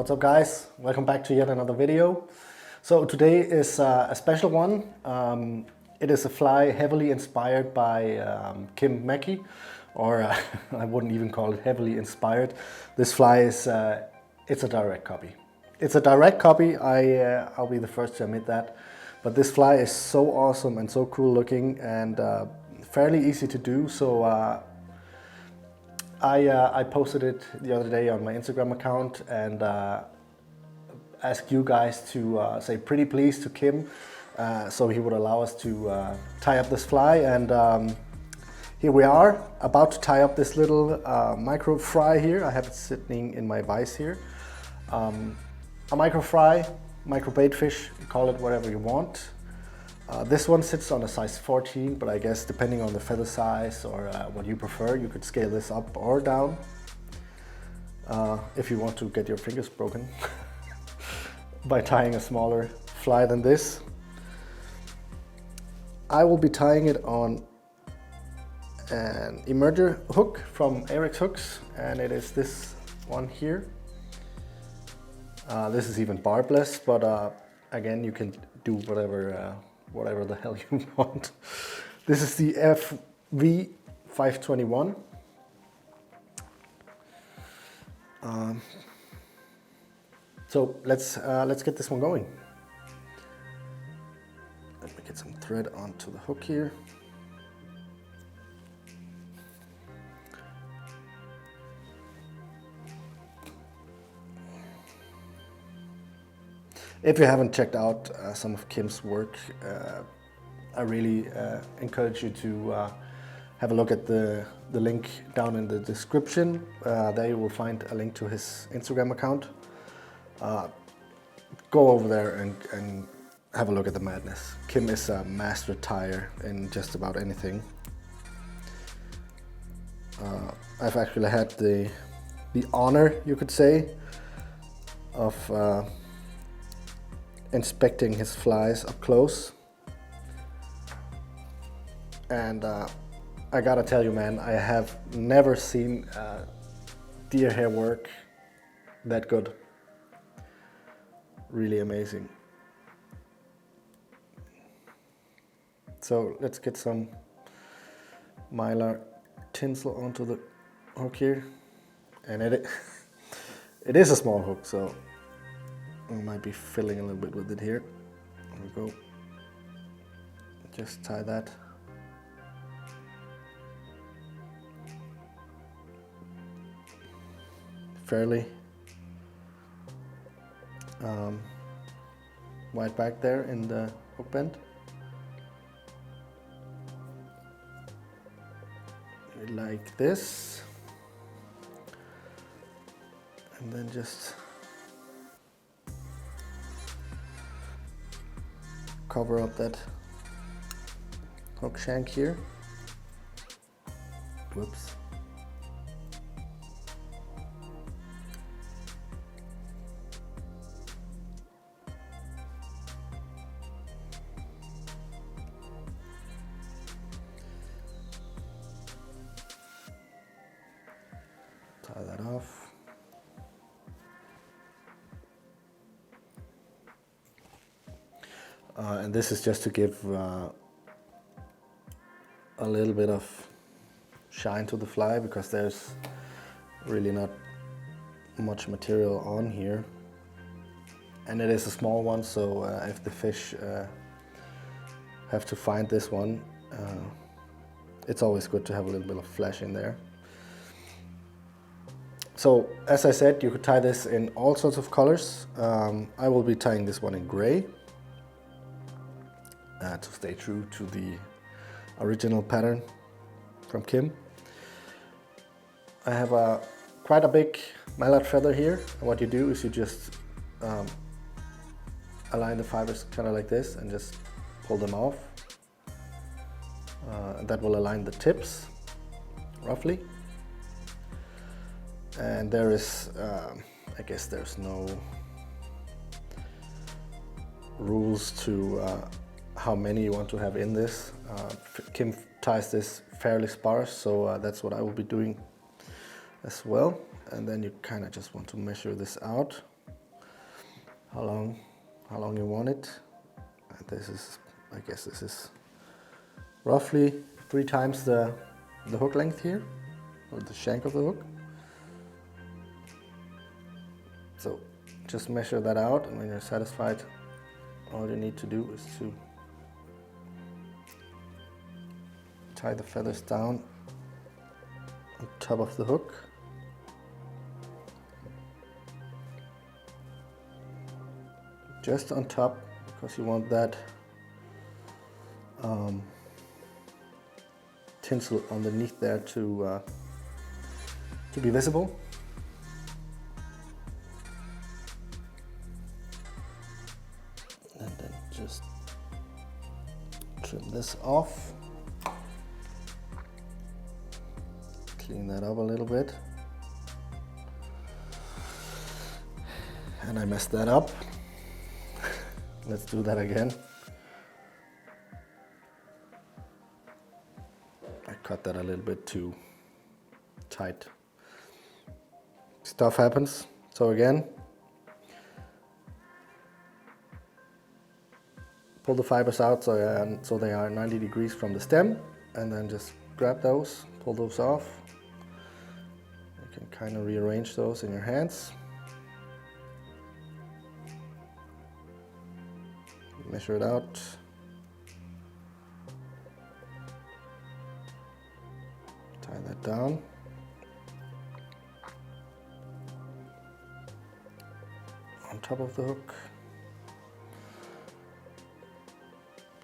What's up guys? Welcome back to yet another video. So today is a special one. It is a fly heavily inspired by Kim Mackey, or I wouldn't even call it heavily inspired. This fly is it's a direct copy. It's a direct copy, I'll be the first to admit that. But this fly is so awesome and so cool looking and fairly easy to do. So I posted it the other day on my Instagram account and asked you guys to say pretty please to Kim so he would allow us to tie up this fly. And here we are about to tie up this little micro fry here. I have it sitting in my vise here. A micro fry, micro baitfish, call it whatever you want. This one sits on a size 14, but I guess depending on the feather size or what you prefer, you could scale this up or down if you want to get your fingers broken by tying a smaller fly than this. I will be tying it on an emerger hook from Eric's Hooks, and it is this one here. This is even barbless, but again, you can do whatever the hell you want. This is the FV521. So let's get this one going. Let me get some thread onto the hook here. If you haven't checked out some of Kim's work, I really encourage you to have a look at the link down in the description. There you will find a link to his Instagram account. Go over there and have a look at the madness. Kim is a master tyer in just about anything. I've actually had the honor, you could say, of inspecting his flies up close, and I gotta tell you, man, I have never seen deer hair work that good. Really amazing. So let's get some mylar tinsel onto the hook here, and it is a small hook, so I might be filling a little bit with it here. There we go. Just tie that. Fairly wide back there in the hook bend. Like this. And then just cover up that hook shank here. Whoops. Tie that off. And this is just to give a little bit of shine to the fly, because there's really not much material on here. And it is a small one, so if the fish have to find this one, it's always good to have a little bit of flesh in there. So, as I said, you could tie this in all sorts of colors. I will be tying this one in gray. To stay true to the original pattern from Kim. I have quite a big mallard feather here, and what you do is you just align the fibers kind of like this and just pull them off. That will align the tips roughly. And there is, I guess there's no rules to how many you want to have in this. Kim ties this fairly sparse, so that's what I will be doing as well. And then you kind of just want to measure this out. how long you want it. And this is, I guess this is roughly 3 times the hook length here, or the shank of the hook. So just measure that out, and when you're satisfied, all you need to do is to tie the feathers down on top of the hook. Just on top, because you want that tinsel underneath there to be visible. And then just trim this off. Clean that up a little bit. And I messed that up. Let's do that again. I cut that a little bit too tight. Stuff happens. So again, pull the fibers out so they are 90 degrees from the stem, and then just grab those, pull those off. You can kind of rearrange those in your hands. Measure it out. Tie that down. On top of the hook.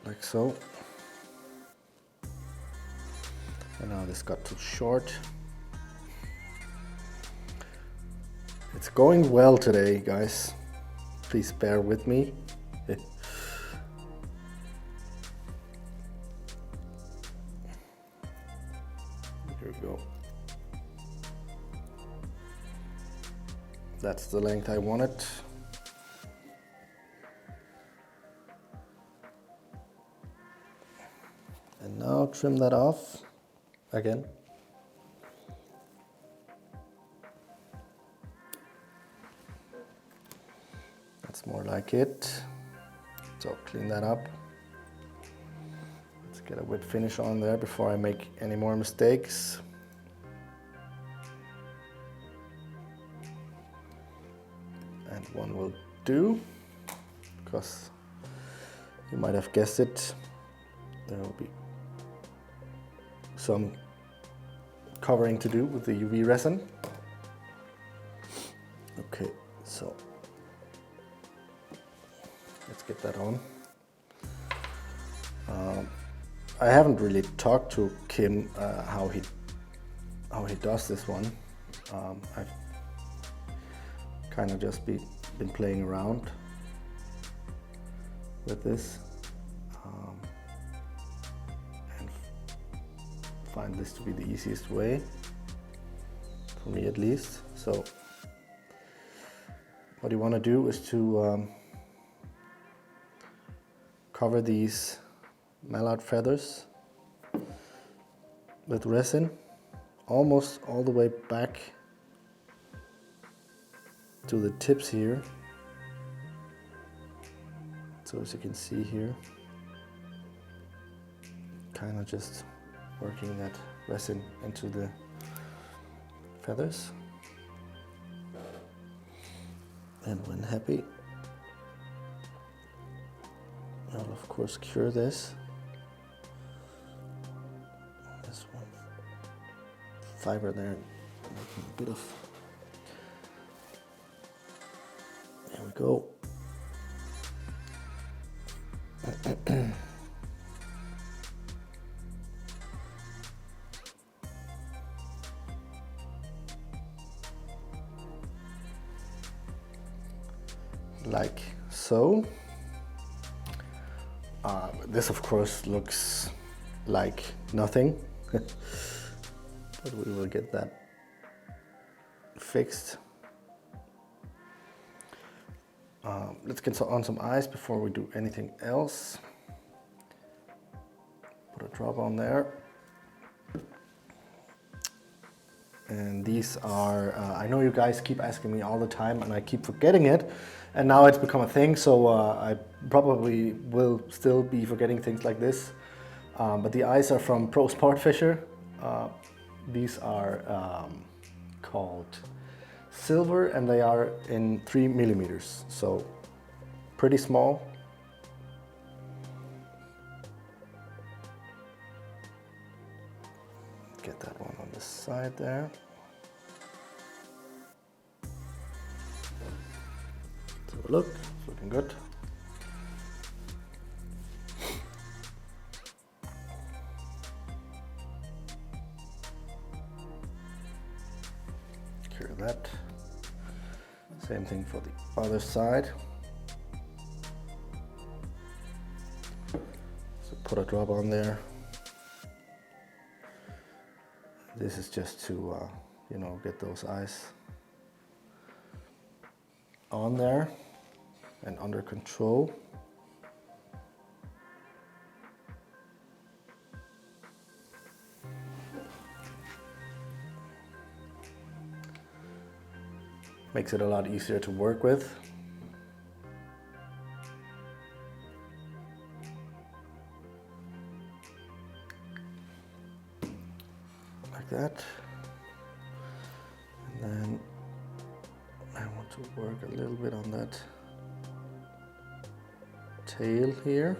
Like so. And now this got too short. It's going well today, guys. Please bear with me. Here we go. That's the length I wanted. And now trim that off again. That's more like it. So clean that up. Let's get a wet finish on there before I make any more mistakes. And one will do, because you might have guessed it, there will be some covering to do with the UV resin. Okay, so let's get that on. I haven't really talked to Kim how he does this one. I've kind of just been playing around with this and find this to be the easiest way, for me at least. So what you want to do is to cover these mallard feathers with resin almost all the way back to the tips here. So as you can see here, kind of just working that resin into the feathers. And when happy, I'll of course cure this. This one fiber there, making a bit of. There we go. Like so. This of course looks like nothing, but we will get that fixed. Let's get on some eyes before we do anything else. Put a drop on there. And these are, I know you guys keep asking me all the time and I keep forgetting it. And now it's become a thing, so I probably will still be forgetting things like this. But the eyes are from Pro Sport Fisher. These are called silver and they are in 3 millimeters, so pretty small. Get that one on the side there. Let's have a look, it's looking good. Cure that. Same thing for the other side. So put a drop on there. This is just to, you know, get those eyes on there and under control. Makes it a lot easier to work with. Like that. And then I want to work a little bit on that tail here.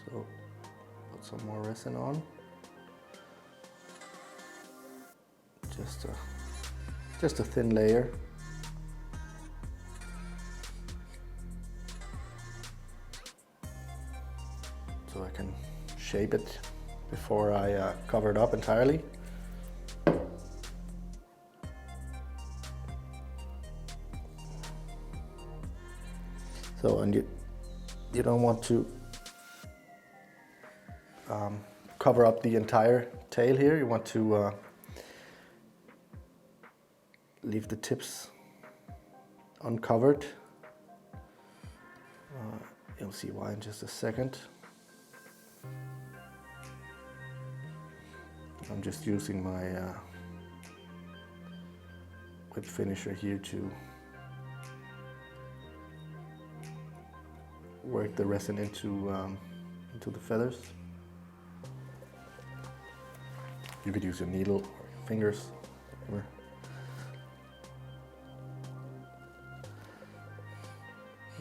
So put some more resin on. Just a thin layer. So I can shape it before I cover it up entirely. So, and you don't want to cover up the entire tail here. You want to leave the tips uncovered. You'll see why in just a second. I'm just using my whip finisher here to work the resin into the feathers. You could use your needle or your fingers, whatever.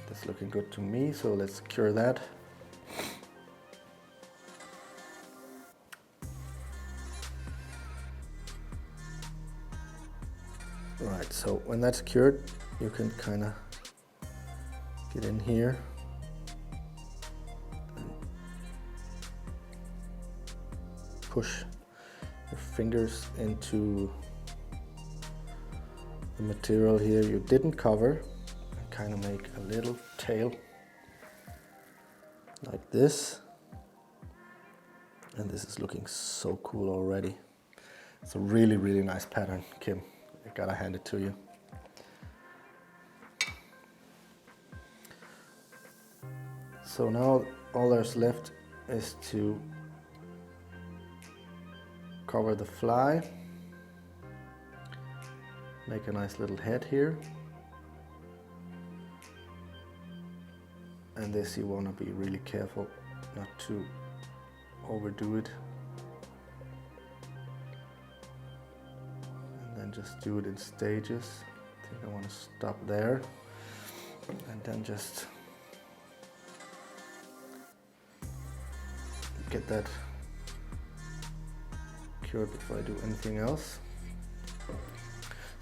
That's looking good to me, so let's cure that. Alright, so when that's cured, you can kind of get in here and push your fingers into the material here you didn't cover and kind of make a little tail like this. And this is looking so cool already. It's a really, really nice pattern, Kim. I gotta hand it to you. So now all there's left is to cover the fly. Make a nice little head here. And this you want to be really careful not to overdo it. Just do it in stages. I think I want to stop there and then just get that cured before I do anything else.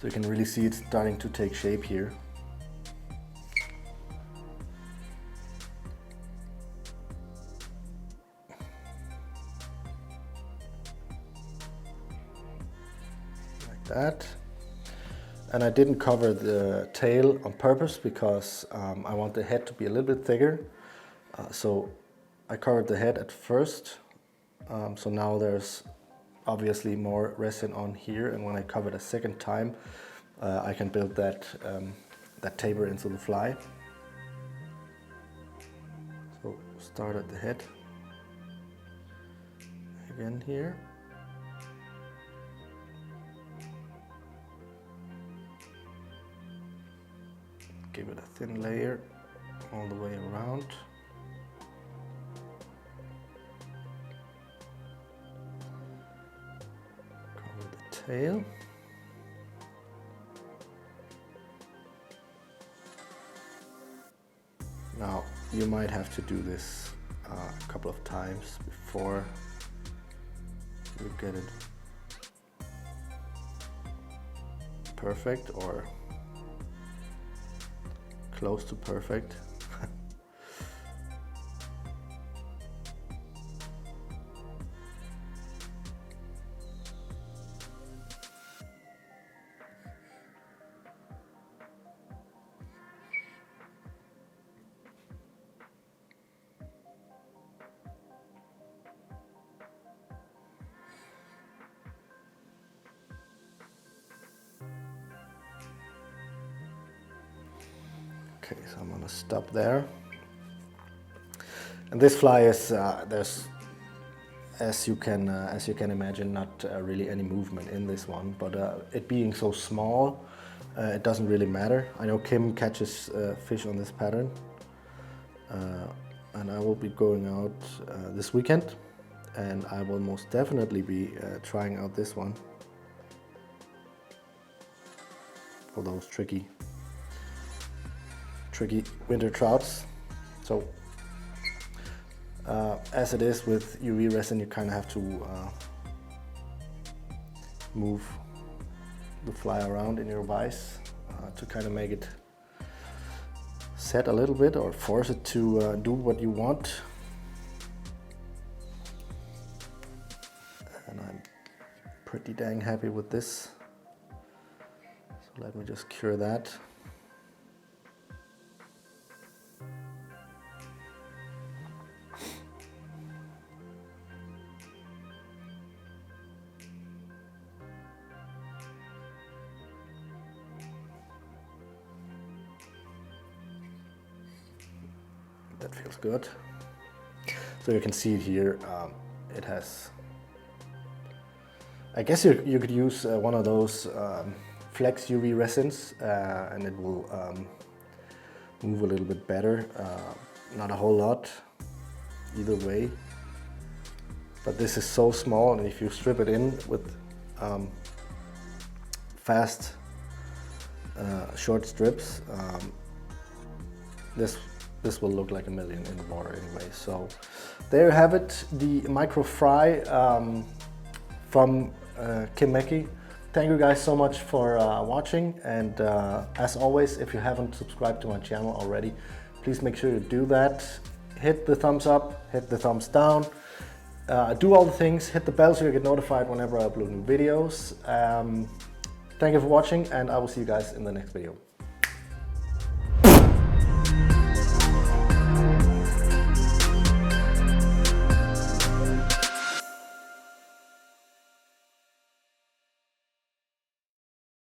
So you can really see it starting to take shape here. That. And I didn't cover the tail on purpose because I want the head to be a little bit thicker. So I covered the head at first. So now there's obviously more resin on here, and when I cover it a second time, I can build that, that taper into the fly. So start at the head again here. give it a thin layer all the way around. Cover the tail. Now you might have to do this a couple of times before you get it perfect or close to perfect. Okay, so I'm gonna stop there. And this fly is there's, as you can imagine, not really any movement in this one. But it being so small, it doesn't really matter. I know Kim catches fish on this pattern, and I will be going out this weekend, and I will most definitely be trying out this one for those tricky winter trouts. So as it is with UV resin, you kind of have to move the fly around in your vise to kind of make it set a little bit or force it to do what you want. And I'm pretty dang happy with this. So let me just cure that. That feels good. So you can see it here. It has, I guess you could use one of those flex UV resins and it will move a little bit better. Not a whole lot either way. But this is so small, and if you strip it in with fast short strips, this will look like a million in the water anyway. So there you have it, the micro fry from Kim Mackey. Thank you guys so much for watching, and as always, if you haven't subscribed to my channel already, please make sure you do that. Hit the thumbs up, hit the thumbs down, do all the things, hit the bell so you get notified whenever I upload new videos. Thank you for watching, and I will see you guys in the next video.